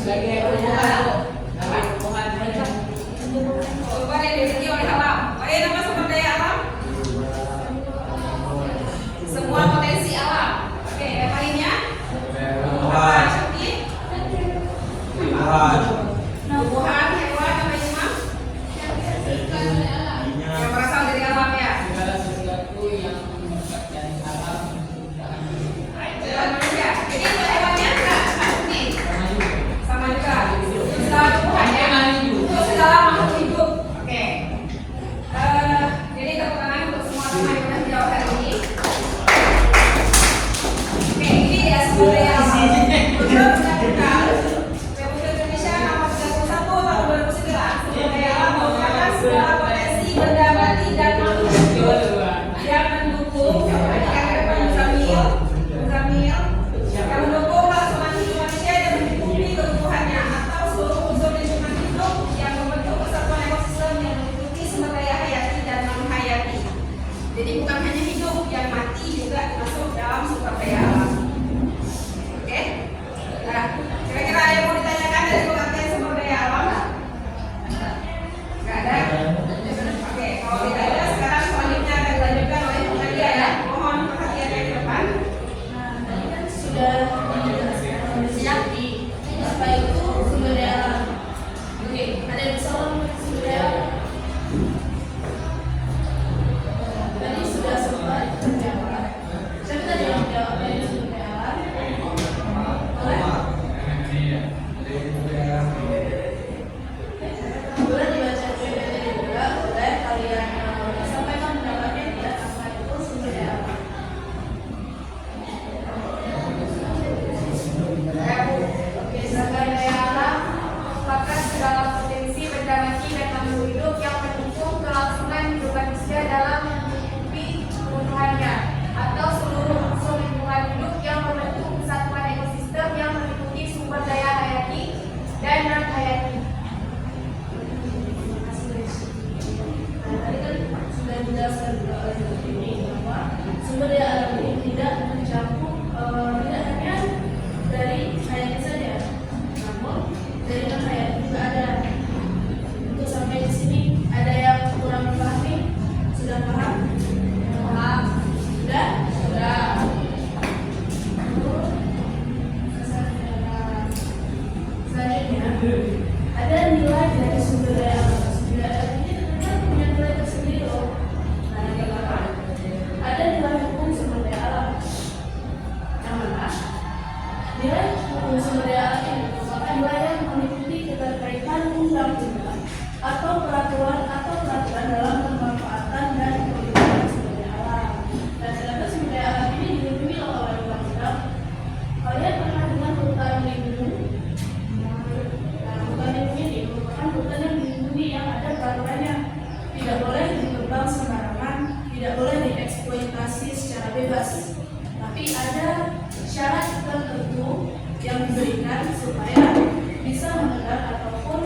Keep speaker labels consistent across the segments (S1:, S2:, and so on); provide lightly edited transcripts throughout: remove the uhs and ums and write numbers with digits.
S1: sebagai tumbuhan. Tumbuhan. Tumbuhan yang dimiliki oleh alam. Apa yang nama sumber daya alam? Semua potensi alam. Oke, yang lainnya? Tumbuhan. Tumbuhan, hewan, apa ini mah? Yang berasal dari alam ya.
S2: Segala sesuatu yang dari alam.
S1: Dan manusia. Jadi untuk hewannya enggak? Ini sama juga. Segala tumbuhan ya. Untuk segala makhluk hidup. Oke. Jadi tepuk tangan untuk semua teman yang sudah jawab hari ini. Oke, ini ya sumber daya alam. Menurut Undang-Undang Republik Indonesia Nomor 31 Tahun 2009, sumber daya alam merupakan segala potensi benda mati dan makhluk hidup yang mendukung yang mendukung kelangsungan hidup manusia dan mencukupi kebutuhannya atau seluruh unsur lingkungan hidup yang membentuk kesatuan ekosistem yang meliputi sumber daya hayati dan non hayati. Jadi bukan hanya hidup, yang mati juga masuk dalam sumber daya alam. Oke? Nah, kira-kira ada yang mau ditanyakan dari pengertian sumber daya alam? Nggak ada? Oke, kalau tidak ada, sekarang selanjutnya akan dilanjutkan oleh pengajar ya. Mohon perhatiannya ke depan.
S3: Tadi kan sudah dijelaskan siap di apa itu sumber daya alam. Oke, ada yang bisa ngomong sumber daya alam? Tadi sudah sempat menjawab. Siapa tadi yang menjawab apa itu sumber daya alam? Boleh? Boleh dibaca PPT juga, boleh kalian sampaikan pendapatnya tidak apa itu sumber daya alam.
S1: Sumber daya alam merupakan segala potensi benda mati dan makhluk hidup yang mendukung kelangsungan hidup manusia dalam mencukupi kebutuhannya atau seluruh unsur lingkungan hidup yang membentuk kesatuan ekosistem yang meliputi sumber daya hayati dan non hayati.
S3: Nah, tadi kan sudah dijelaskan juga oleh Dr. ini bahwa sumber daya alam ini tidak mencakup tidak hanya dari hayati saja, namun dari non hayati juga ada. Untuk sampai di sini ada yang kurang pahami? Sudah paham? Paham? Sudah? Sudah. Selanjutnya ada nilai dari sumber daya alam. Sumber daya alam ini ternyata punya nilai tersendiri loh. Nah, yang apa? Ada nilai hukum sumber daya alam. Yang mana? Nilai hukum sumber daya alam ini merupakan nilai yang meliputi keterkaitan undang-undang atau peraturan dalam pemanfaatan dan penggunaan sumber daya alam. Dan ternyata sumber daya alam ini dilindungi oleh undang-undang. Kalian pernah dengar hutan lindung? Nah, hutan lindung ini merupakan hutan yang dilindungi yang ada peraturannya. Tidak boleh ditebang sembarangan, tidak boleh dieksploitasi secara bebas. Tapi ada syarat tertentu yang diberikan supaya bisa menebang ataupun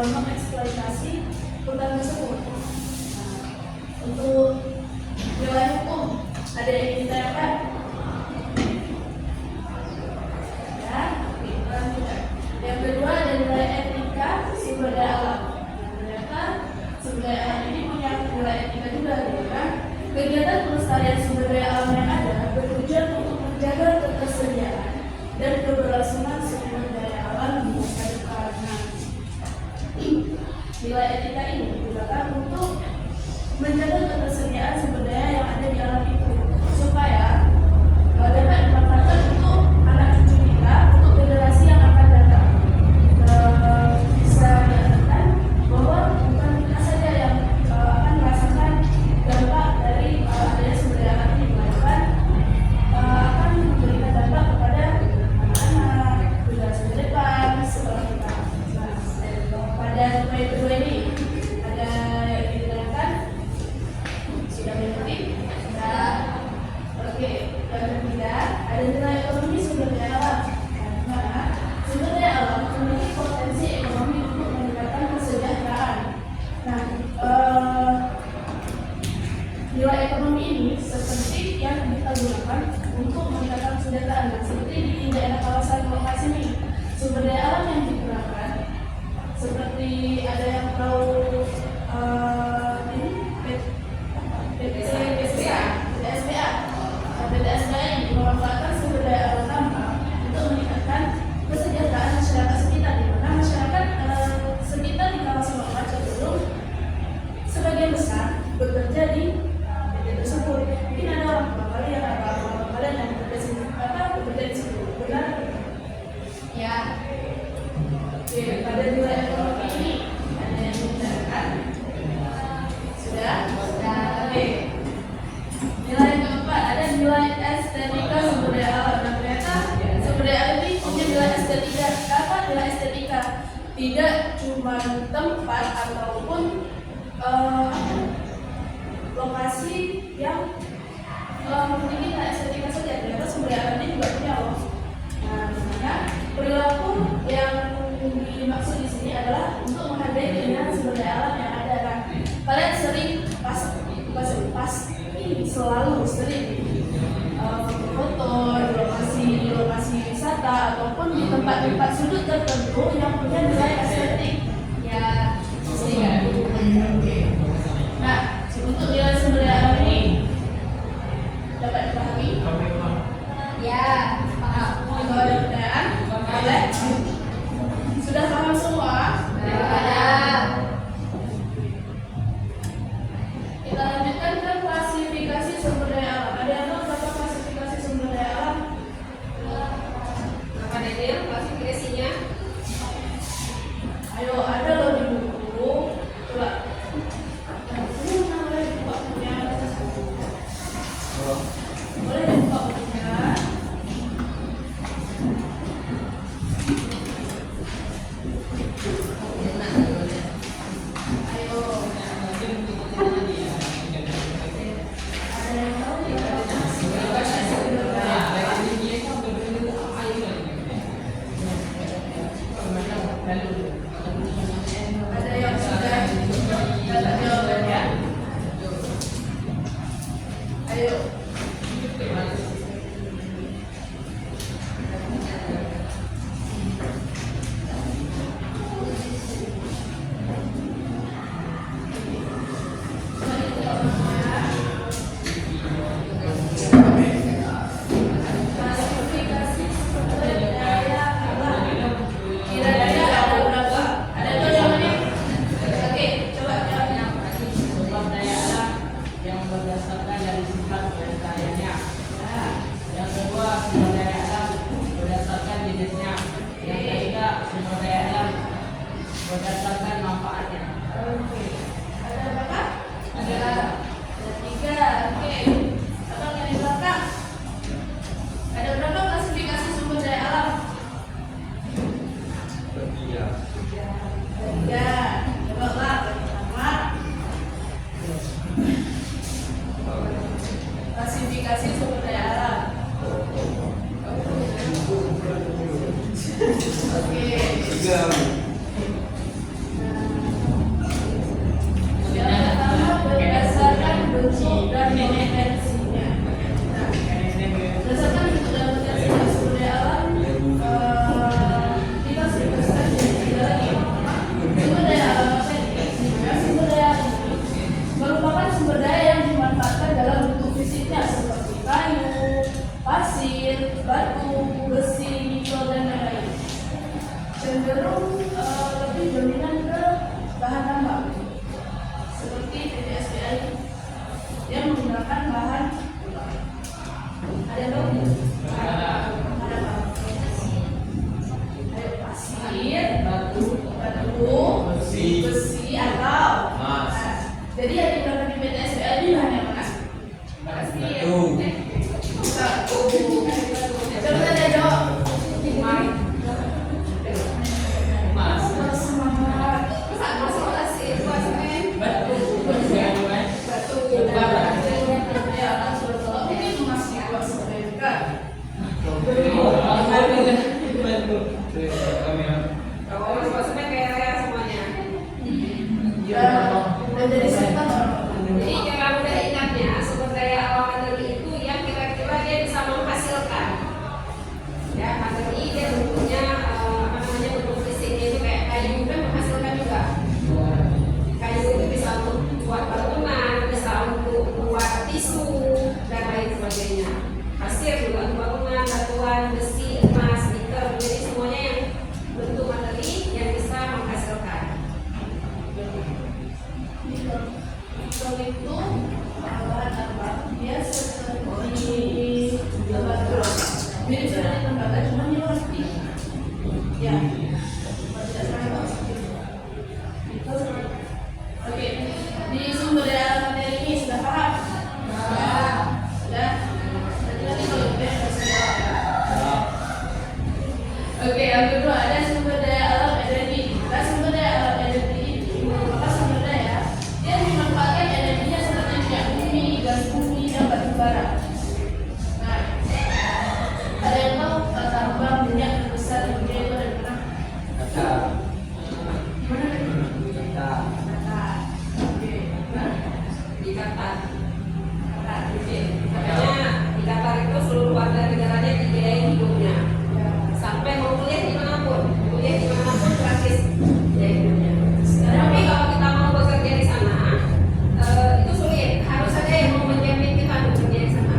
S3: mengeksploitasi hutan tersebut. Nah, Ya. Oke, pada nilai ekonomi ini ada yang membicarakan? Sudah? Sudah. Oke. Nilai yang keempat ada nilai estetika sumber daya alam. Nah, ternyata sumber daya alam ini punya nilai estetika. Apa nilai estetika? Tidak cuma tempat ataupun lokasi yang memiliki nilai estetika saja. Ternyata sumber daya alam ini juga punya loh. Nah, makanya perilaku yang dimaksud di sini adalah untuk menghargai keindahan sumber daya alam yang ada. Kan? Kalian sering selalu sering foto di lokasi wisata ataupun di tempat-tempat sudut tertentu yang punya nilai estetik. Ya, pasti kan? Oke. Nah, untuk nilai sumber daya alam ini dapat dipahami? Ya, paham. Kalau ada pertanyaan, boleh? Sudah paham semua? Ada. Kita lanjutkan ke klasifikasi sumber daya alam. Ada yang tahu berapa klasifikasi sumber daya alam?
S1: Apa Daniel klasifikasinya?
S3: Ayo, ada loh di buku. Coba. Boleh dibuka bukunya. Boleh dibuka bukunya. Ayo. Ada yang tahu tidak? Ada yang sudah dapat jawabannya? Ayo. Klasifikasi sumber daya alam. Kira-kira ada berapa? Ada yang tahu jawabannya? Oke, coba jawabnya.
S2: Sumber daya alam yang berdasarkan dari sifat keelestariannya.
S3: Nah,
S2: Yang kedua, sumber daya alam berdasarkan jenisnya. Yang ketiga, sumber daya alam berdasarkan manfaatnya.
S3: oke. Ada berapa? Ada 3. Oke. Abang yang di belakang. Ada berapa klasifikasi sumber daya alam? 3. Coba Bang, pertama. Klasifikasi sumber daya alam. Oke. Yang pertama berdasarkan bentuk dan potensinya. Nah, berdasarkan bentuk dan potensinya sumber daya alam, kita sering bersekat jadi 3 lagi. Sumber daya alam apa ini? Sumber daya alam ini merupakan sumber daya yang dimanfaatkan dalam bentuk fisiknya seperti kayu, pasir, batu, besi, nikel, dan lain-lain. Cenderung lebih dominan ke bahan tambang seperti PT SPI yang menggunakan bahan ada dong ada apa? Ayo pasir, batu, besi atau
S4: emas.
S3: Nah, jadi yang digunakan di PT SPI ini bahan yang mana? Batu. Coba tanya jawab. Semangat.
S1: Kalau masuk semen kayak raya semuanya.
S3: Jadi sektor.
S1: Jadi cara mudah ingatnya sumber daya alam materi itu yang kira-kira dia bisa menghasilkan. Ya materi dia bentuknya bentuk fisiknya itu kayak kayu kan menghasilkan juga. Kayu itu bisa untuk buat bangunan, bisa untuk buat tisu dan lain sebagainya. Pasir juga untuk bangunan, batuan, besi, emas, nikel, jadi semuanya yang
S3: Ya. Kalau tidak salah bahasa itu. Oke, di sumber daya alam materi ini sudah paham? Sudah. Nanti kalau kita harus jawab. Oke, yang kedua ada sumber daya alam energi. Nah, sumber daya alam energi ini merupakan sumber daya yang dimanfaatkan energinya seperti minyak bumi, gas bumi, dan batu bara. Nah, ada yang tahu tambang minyak terbesar di dunia itu ada di mana?
S2: Qatar.
S3: Di mana lagi?
S2: Qatar.
S3: Qatar. Oke, nah,
S1: Di Qatar.
S3: Qatar.
S1: Oke. Makanya di Qatar itu seluruh warga negaranya dibiayai hidupnya.
S3: Ya.
S1: Sampai mau kuliah dimanapun gratis ya hidupnya. Tapi kalau kita mau bekerja di sana itu sulit. Harus ada yang mau menjamin kita untuk bekerja di sana.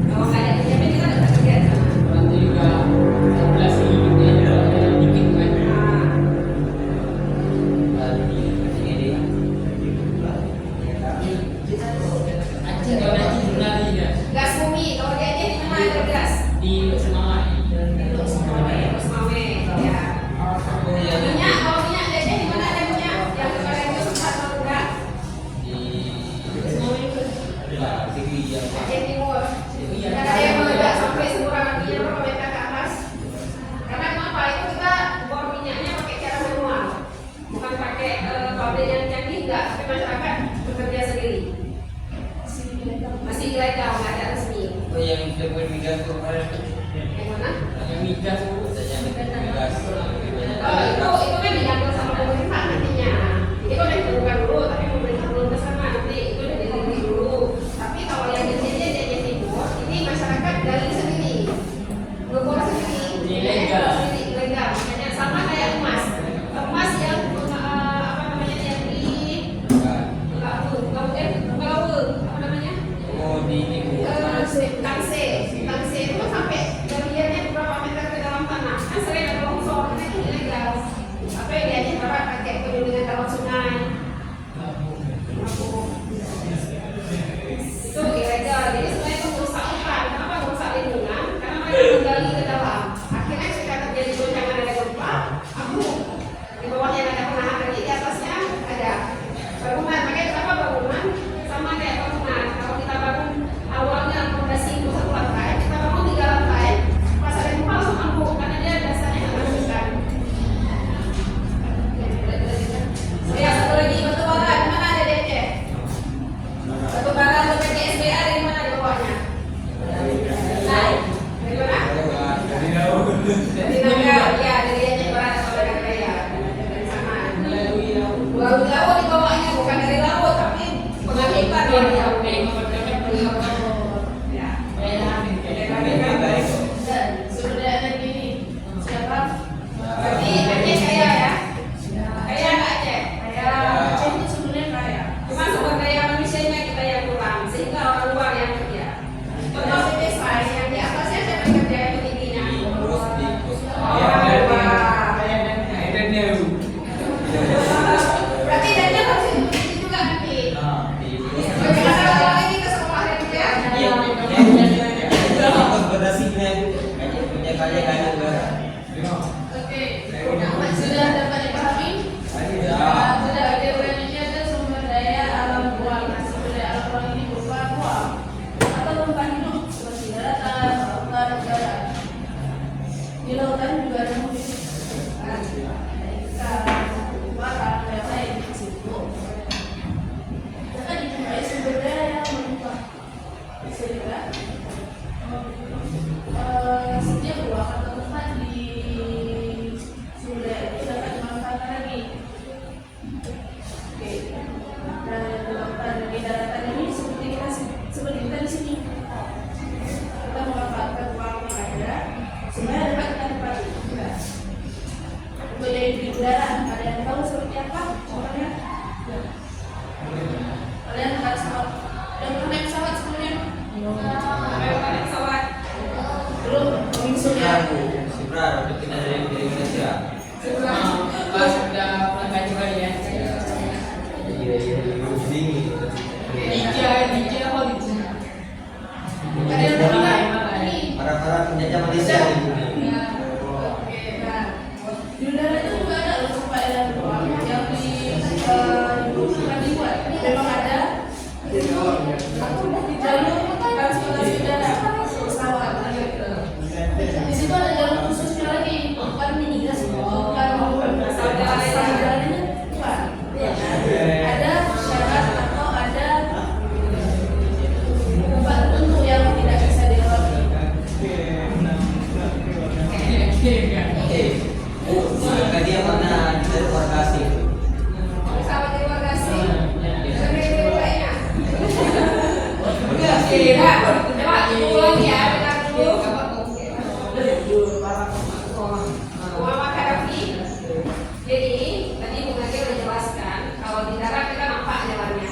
S1: Kalau nggak ada penjamin kita nggak bisa kerja di sana.
S2: Berarti juga populasi hidupnya dikit kan? Aceh kalau nanti jurnali ya
S1: Gas bumi, kalau dia di mana ada gas?
S2: di Semarang.
S1: Terus Mame, ya. Minyak, kalau minyak dia di mana ada minyak? Yang kemarin itu sempat menunggak Aceh Timur. Dan ada yang meledak sampai semurah apinya berapa meter ke atas. Karena kenapa? Itu kita bor minyaknya pakai cara manual, bukan pakai pabrik yang canggih, enggak. Tapi masyarakat bekerja sendiri. Masih ilegal, nggak ada resmi.
S2: Oh yang kita buat migas tuh kemarin.
S1: Yang mana?
S2: Yang migas tuh saja migas.
S1: Itu kan diatur sama pemerintah nantinya. Jadi kalau yang ditentukan dulu, tapi pemerintah belum ke sana, nanti itu udah ditentukan dulu. Tapi kalau yang jadi timur, ini masyarakat gali sendiri, ngebor sendiri,
S2: Ilegal.
S1: ilegal. Makanya sama kayak emas, emas yang apa namanya yang di apa namanya?
S2: Oh di
S1: Tangse itu kan sampai bagiannya berapa meter ke dalam tanah. Kan sering ada longsor, itu ilegal. Apa yang diajar bapak pakai penyulingan dalam sungai. Itu ilegal. Jadi sebenarnya itu merusak hutan. Kenapa merusak lingkungan? Karena mereka menggali ke dalam. Akhirnya ketika terjadi goncangan ada gempa, di bawahnya ada penahan lagi, di atasnya ada bangunan. Makanya kenapa bangunan sama kayak bangunan? Kalau kita bangun awalnya fondasi itu satu lantai, kita bangun 3 lantai, pas ada gempa langsung ambruk karena dia dasarnya nggak menentukan. Oh ya, satu lagi batu bara, di mana ada di Aceh? Batu bara untuk PGSBA dari mana di bawahnya? Dari mana? Dari Naga, ya dari Aceh Barat atau dari Raya, dari sana. Laut di bawahnya, bukan dari laut, tapi pengalitan dari laut. Ya.
S3: Dan sumber daya energi ini siapa?
S1: Berarti Aceh kaya ya? Kaya nggak Aceh? Kaya.
S3: Aceh itu sumbernya kaya.
S1: Cuma sumber daya manusianya kita yang kurang, sehingga orang luar yang kerja. Contoh desa yang di atasnya siapa yang kerja itu tingginya? Orang luar. Berarti dana harus itu juga nanti. Bagaimana kalau ini ke sekolah dan ya?
S3: Oke, sudah dapat dipahami? Sudah ada uraiannya ada sumber daya alam buang. Nah, sumber daya alam buang ini berupa buang atau tempat hidup seperti daratan, lautan, udara. Di lautan juga ada mungkin ikan, barang, dan lain di situ. Jangan dijumpai sumber daya yang melimpah. Sehingga setiap ruang atau tempat di sumber daya itu dapat dimanfaatkan lagi. Oke. Dan lautan dan di daratan ini seperti kita di sini. Kita memanfaatkan ruang yang ada supaya dapat kita nikmati juga. Untuk jadi di udara, ada yang tahu seperti apa contohnya? Kalian naik pesawat, yang pernah naik pesawat sebelumnya?
S1: Naik pesawat.
S3: Belum, pengisunya.
S2: Pas udah pernah coba ya. DJ apa gitu?
S3: Ada yang tahu nggak? Ini.
S4: Para penjajah Malaysia di bumi.
S3: Oke, nah Di udara itu juga ada loh faedah doang yang bukan dibuat. Memang ada di jalur transportasi udara pesawat. Di situ ada jalur khususnya lagi, bukan migas, bukan pesawat jalannya bukan. Ada syarat atau ada tempat tertentu yang tidak bisa dilewati.
S4: Dia pernah terprovokasi.
S1: Pesawat delegasi. Coba ulang ya, dengar dulu. Muhammad Hanafi. Jadi tadi Bu Nadia udah jelaskan kalau di darat kita nampak jalannya,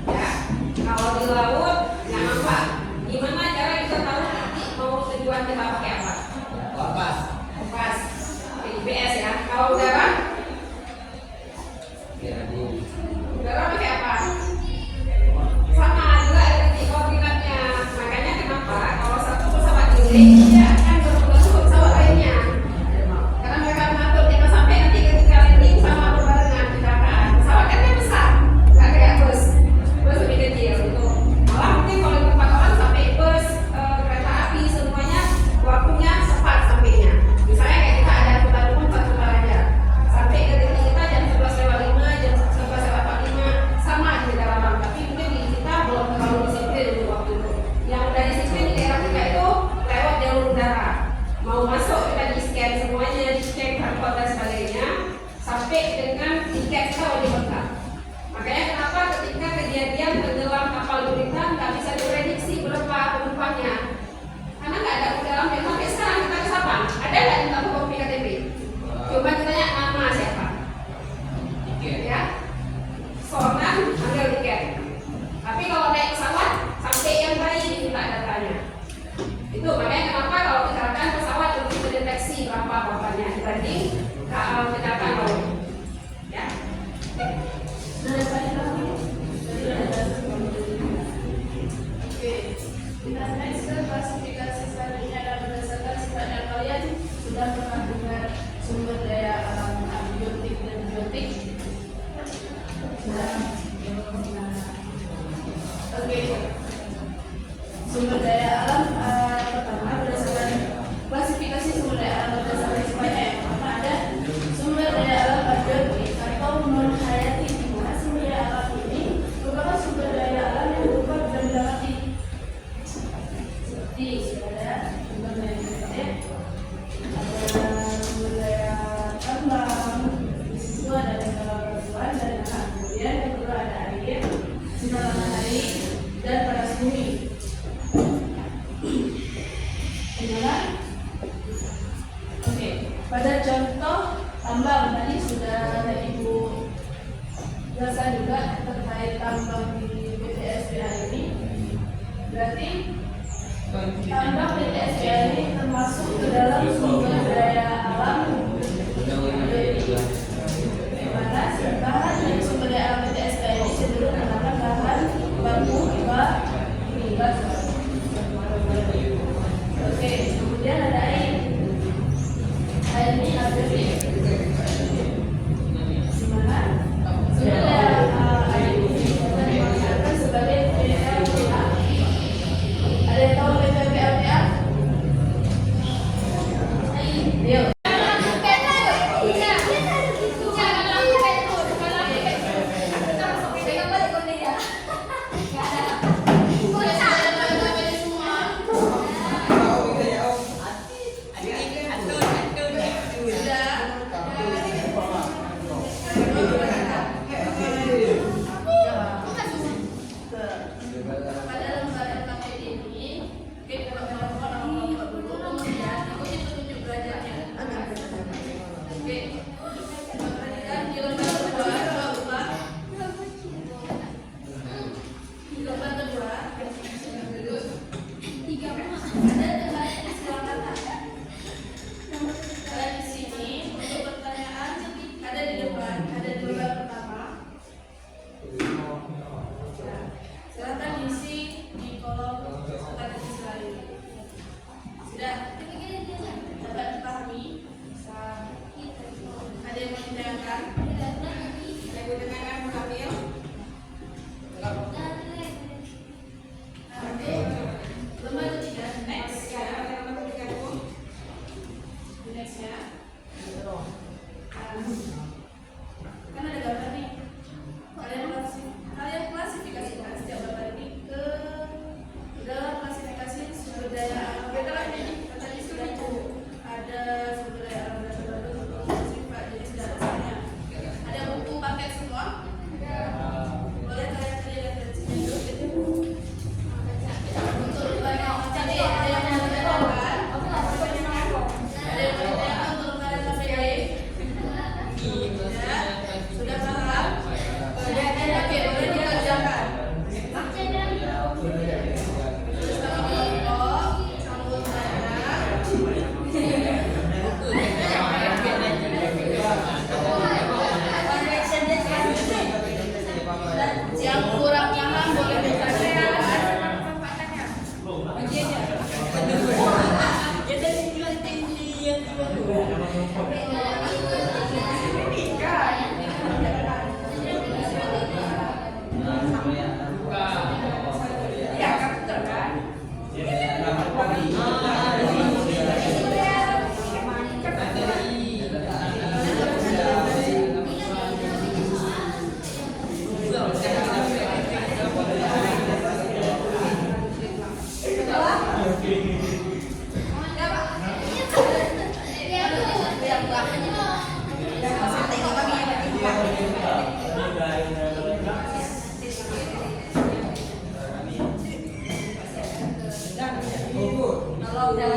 S1: ya. Kalau di laut nggak nampak. Gimana cara kita tahu nanti mau tujuan kita pakai apa?
S4: Kompas.
S1: Kompas, GPS ya. Kalau udara, udara pakai apa? Sama juga ada titik koordinatnya. Makanya kenapa kalau satu pesawat ini dia akan berlalu ke pesawat lainnya. Karena mereka mengatur jangan sampai nanti ketika landing sama berbarengan kecelakaan. Pesawat kan dia besar, nggak kayak bus. Bus lebih kecil gitu. Malah mungkin kalau di tempat orang sampai bus, kereta api semuanya waktunya cepat sampainya. Misalnya kayak kita ada angkutan umum 4 kota aja. Sampai ke titik kita jam 11.05, jam 11.45 sama di daerah orang. Tapi mungkin di kita belum terlalu disiplin untuk waktu itu. Yang udah disiplin di daerah kita itu lewat jalur udara. Mau masuk kita di scan semuanya, dicek barcode dan sebagainya. Sampai dengan tiket kita wajib lengkap. Makanya kenapa ketika kejadian tenggelam kapal berita nggak bisa diprediksi berapa penumpangnya. Karena nggak ada dalam yang sampai sekarang kita kesapang. Ada nggak yang tahu kopi KTP? Coba ditanya nama siapa? Ya, soalnya ambil tiket. Tapi kalau naik pesawat sampai yang bayi diminta datanya. Itu makanya kenapa kalau kecelakaan pesawat lebih terdeteksi berapa korbannya dibanding kecelakaan laut. Ya.
S3: Oke, kita next ke klasifikasi selanjutnya adalah berdasarkan sifatnya. Kalian sudah pernah dengar sumber daya alam abiotik dan biotik? Sudah? Oke, sumber daya alam pertama berdasarkan klasifikasi sumber daya alam berdasarkan sifatnya. Yang pertama ada sumber daya alam abiotik atau non hayati, di mana sumber daya alam ini merupakan sumber daya alam yang berupa benda mati. Seperti ada sumber daya listrik, ada sumber daya tambang, di situ ada batuan dan tanah. Kemudian yang kedua ada air, sinar matahari, dan panas bumi. Gimana? Oke, pada contoh tambang tadi sudah Ibu jelaskan juga terkait tambang di PTSBA ini. Berarti tambang PTSBA ini termasuk ke dalam sumber daya alam di mana bahan dari sumber daya alam PTSBA ini cenderung menggunakan bahan bambu, batu. Oke, kemudian ada air. Air ini abiotik. Di mana sumber daya air ini bisa dimaksudkan sebagai PLTA. Ada yang tahu PLTA? Yuk. Sudah.
S1: didengarkan Hamil.
S3: Lembar ketiga.
S1: Next, ya, lembar ketiga dulu. Next ya.
S3: Kan ada gambar nih. Kalian klasifikasikan setiap gambar ini ke dalam klasifikasi sumber daya alam. Tadi sudah ada sumber daya alam dan berbagai sifat jenis dan rasanya. Ada buku paket semua. Boleh kalian lihat referensinya dulu. Untuk banyak tadi ada yang mau dilakukan. Ada yang mau dilakukan untuk kalian sampai ya, sudah paham? Oke, boleh dikerjakan. Terus sama kelompok, sambung banyak. Yang kurang paham boleh ditanyakan.
S1: Ya, kamu betul kan? Kalau udah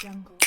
S5: Jungle.